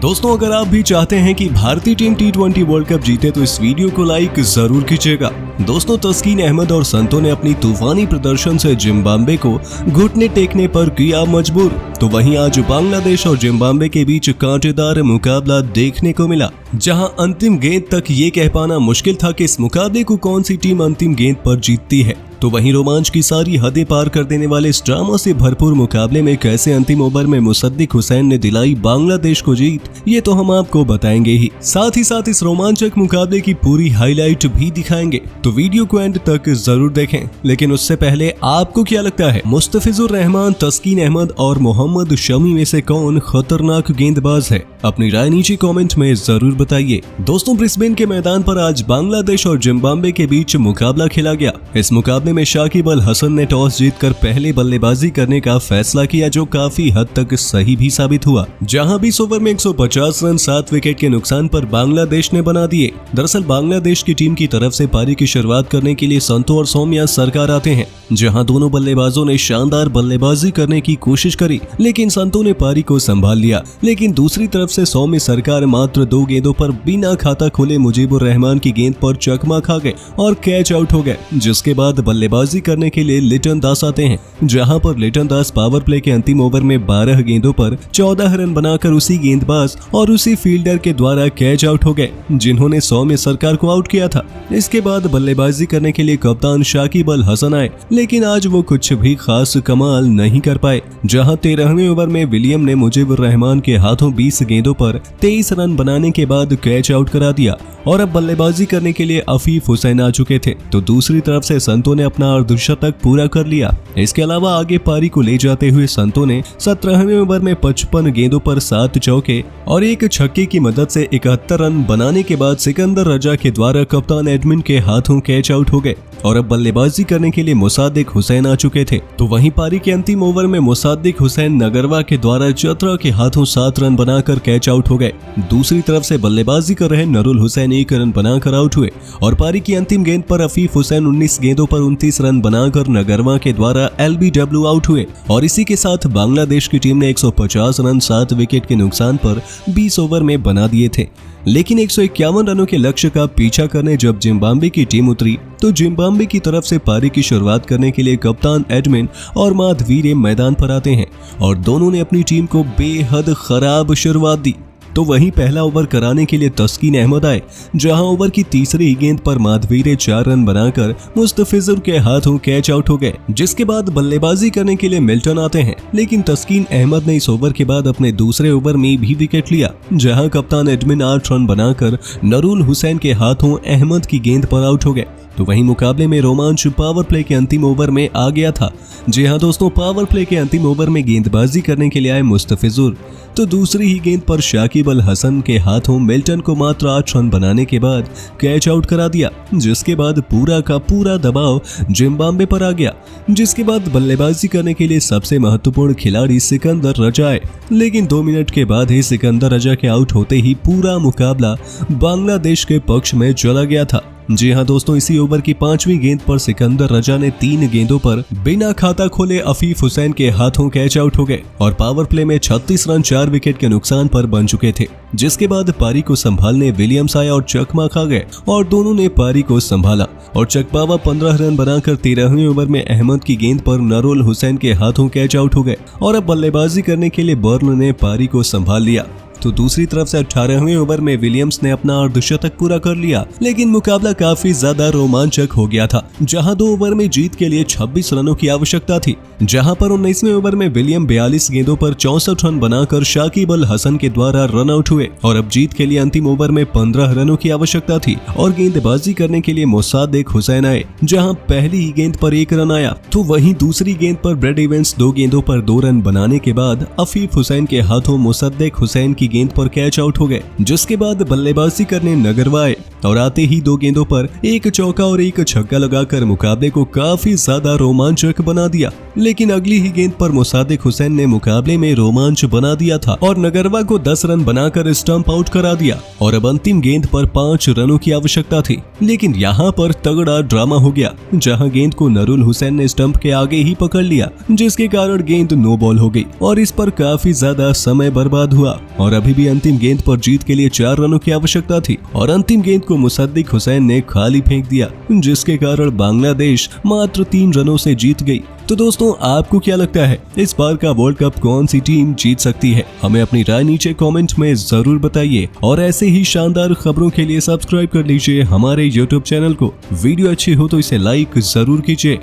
दोस्तों अगर आप भी चाहते हैं कि भारतीय टीम T20 वर्ल्ड कप जीते तो इस वीडियो को लाइक जरूर कीजिएगा। दोस्तों तस्कीन अहमद और संतो ने अपनी तूफानी प्रदर्शन से जिम्बाब्वे को घुटने टेकने पर किया मजबूर। तो वहीं आज बांग्लादेश और जिम्बाब्वे के बीच कांटेदार मुकाबला देखने को मिला, जहां अंतिम गेंद तक ये कह पाना मुश्किल था कि इस मुकाबले को कौन सी टीम अंतिम गेंद पर जीतती है। तो वहीं रोमांच की सारी हदें पार कर देने वाले इस ड्रामा से भरपूर मुकाबले में कैसे अंतिम ओवर में मुसद्दिक हुसैन ने दिलाई बांग्लादेश को जीत, ये तो हम आपको बताएंगे ही। साथ इस रोमांचक मुकाबले की पूरी हाईलाइट भी दिखाएंगे, तो वीडियो को एंड तक जरूर देखें। लेकिन उससे पहले आपको क्या लगता है, मुस्तफिजुर रहमान, तस्कीन अहमद और मोहम्मद शमी में से कौन खतरनाक गेंदबाज है? अपनी राय नीचे कमेंट में जरूर बताइए। दोस्तों ब्रिस्बेन के मैदान पर आज बांग्लादेश और जिम्बाब्वे के बीच मुकाबला खेला गया। इस मुकाबले में शाकिब अल हसन ने टॉस जीतकर पहले बल्लेबाजी करने का फैसला किया, जो काफी हद तक सही भी साबित हुआ। जहां 20 ओवर में 150 रन 7 विकेट के नुकसान पर बांग्लादेश ने बना दिए। दरअसल बांग्लादेश की टीम की तरफ से पारी की शुरुआत करने के लिए संतो और सौम्या सरकार आते हैं, जहां दोनों बल्लेबाजों ने शानदार बल्लेबाजी करने की कोशिश करी, लेकिन संतो ने पारी को संभाल लिया। लेकिन दूसरी तरफ से सौम्य सरकार मात्र 2 गेंदों पर बिना खाता खोले मुजीबुर रहमान की गेंद पर चकमा खा गए और कैच आउट हो गए। जिसके बाद बल्लेबाजी करने के लिए लिटन दास आते हैं, जहां पर लिटन दास पावर प्ले के अंतिम ओवर में 12 गेंदों पर 14 रन बनाकर उसी गेंदबाज और उसी फील्डर के द्वारा कैच आउट हो गए, जिन्होंने सौम्य सरकार को आउट किया था। इसके बाद बल्लेबाजी करने के लिए कप्तान शाकिब अल हसन आए, लेकिन आज वो कुछ भी खास कमाल नहीं कर पाए। जहां 13वें ओवर में विलियम ने मुजीबुर रहमान के हाथों 20 गेंदों पर 23 रन बनाने के बाद कैच आउट करा दिया और अब बल्लेबाजी करने के लिए अफीफ हुसैन आ चुके थे। तो दूसरी तरफ से संतो ने अपना अर्धशतक पूरा कर लिया। इसके अलावा आगे पारी को ले जाते हुए संतो ने 17वें ओवर में 55 गेंदों पर 7 चौके और 1 छक्के की मदद से 71 रन बनाने के बाद सिकंदर रजा के द्वारा कप्तान एडमिन के हाथों कैच आउट हो गए और अब बल्लेबाजी करने के लिए मुसद्दिक हुसैन आ चुके थे। तो वहीं पारी के अंतिम ओवर में मुसद्दिक हुसैन नगरवा के द्वारा चतरा के हाथों 7 रन बनाकर कैच आउट हो गए। दूसरी तरफ से बल्लेबाजी कर रहे नरुल हुसैन 1 रन बनाकर आउट हुए और पारी की अंतिम गेंद पर अफीफ हुसैन 19 गेंदों पर 29 रन बनाकर नगरवा के द्वारा LBW आउट हुए और इसी के साथ बांग्लादेश की टीम ने 150 रन 7 विकेट के नुकसान पर 20 ओवर में बना दिए थे। लेकिन 151 रनों के लक्ष्य का पीछा करने जब जिम्बाब्वे की टीम उतरी, तो जिम्बाब्वे की तरफ से पारी की शुरुआत करने के लिए कप्तान एडमिन और माधवीरे मैदान पर आते हैं और दोनों ने अपनी टीम को बेहद खराब शुरुआत दी। तो वहीं पहला ओवर कराने के लिए तस्कीन अहमद आए, जहां ओवर की तीसरी गेंद पर माधवीरे 4 रन बनाकर मुस्तफिजुर के हाथों कैच आउट हो गए। जिसके बाद बल्लेबाजी करने के लिए मिल्टन आते हैं, लेकिन तस्कीन अहमद ने इस ओवर के बाद अपने दूसरे ओवर में भी विकेट लिया, जहां कप्तान एडमिन 8 रन बनाकर नरुल हुसैन के हाथों अहमद की गेंद पर आउट हो गए। तो वहीं मुकाबले में रोमांच पावर प्ले के अंतिम ओवर में आ गया था। जी हां दोस्तों, पावर प्ले के अंतिम ओवर में गेंदबाजी करने के लिए आए मुस्तफिजुर, तो दूसरी ही गेंद पर शाकिब अल हसन के हाथों मिल्टन को मात्र 8 रन बनाने के बाद कैच आउट करा दिया। जिसके बाद पूरा का पूरा दबाव जिम्बाब्वे पर आ गया। जिसके बाद बल्लेबाजी करने के लिए सबसे महत्वपूर्ण खिलाड़ी सिकंदर रजा आए, लेकिन 2 मिनट के बाद ही सिकंदर रजा के आउट होते ही पूरा मुकाबला बांग्लादेश के पक्ष में चला गया था। जी हां दोस्तों, इसी ओवर की 5वीं गेंद पर सिकंदर रजा ने 3 गेंदों पर बिना खाता खोले अफीफ हुसैन के हाथों कैच आउट हो गए और पावर प्ले में 36 रन 4 विकेट के नुकसान पर बन चुके थे। जिसके बाद पारी को संभालने विलियम्स आए और चकमा खा गए और दोनों ने पारी को संभाला और चकबावा 15 रन बनाकर 13वें ओवर में अहमद की गेंद पर नरुल हुसैन के हाथों कैच आउट हो गए और अब बल्लेबाजी करने के लिए बर्न ने पारी को संभाल लिया। तो दूसरी तरफ से 18वें ओवर में विलियम्स ने अपना अर्धशतक पूरा कर लिया, लेकिन मुकाबला काफी ज्यादा रोमांचक हो गया था, जहां 2 ओवर में जीत के लिए 26 रनों की आवश्यकता थी। जहां पर 19वें ओवर में विलियम 42 गेंदों पर 64 रन बनाकर शाकिब अल हसन के द्वारा रन आउट हुए और अब जीत के लिए अंतिम ओवर में 15 रनों की आवश्यकता थी और गेंदबाजी करने के लिए मुसद्दिक हुसैन आए, जहां पहली ही गेंद पर 1 रन आया। तो वहीं दूसरी गेंद पर ब्रेड इवेंस 2 गेंदों पर 2 रन बनाने के बाद अफीफ हुसैन के हाथों मुसद्दिक हुसैन की गेंद पर कैच आउट हो गए। जिसके बाद बल्लेबाजी करने नगरवा आए और आते ही 2 गेंदों पर एक चौका और एक छक्का लगाकर मुकाबले को काफी ज्यादा रोमांचक बना दिया। लेकिन अगली ही गेंद पर मुसादिक हुसैन ने मुकाबले में रोमांच बना दिया था और नगरवा को 10 रन बनाकर स्टंप आउट करा दिया और अब अंतिम गेंद पर 5 रनों की आवश्यकता थी। लेकिन यहाँ पर तगड़ा ड्रामा हो गया, जहां गेंद को नरुल हुसैन ने स्टंप के आगे ही पकड़ लिया, जिसके कारण गेंद नो बॉल हो गई और इस पर काफी ज्यादा समय बर्बाद हुआ। और अभी भी अंतिम गेंद पर जीत के लिए 4 रनों की आवश्यकता थी और अंतिम गेंद को मुसद्दिक हुसैन ने खाली फेंक दिया, जिसके कारण बांग्लादेश मात्र 3 रनों से जीत गई। तो दोस्तों, आपको क्या लगता है इस बार का वर्ल्ड कप कौन सी टीम जीत सकती है? हमें अपनी राय नीचे कमेंट में जरूर बताइए और ऐसे ही शानदार खबरों के लिए सब्सक्राइब कर लीजिए हमारे YouTube चैनल को। वीडियो अच्छी हो तो इसे लाइक जरूर कीजिए।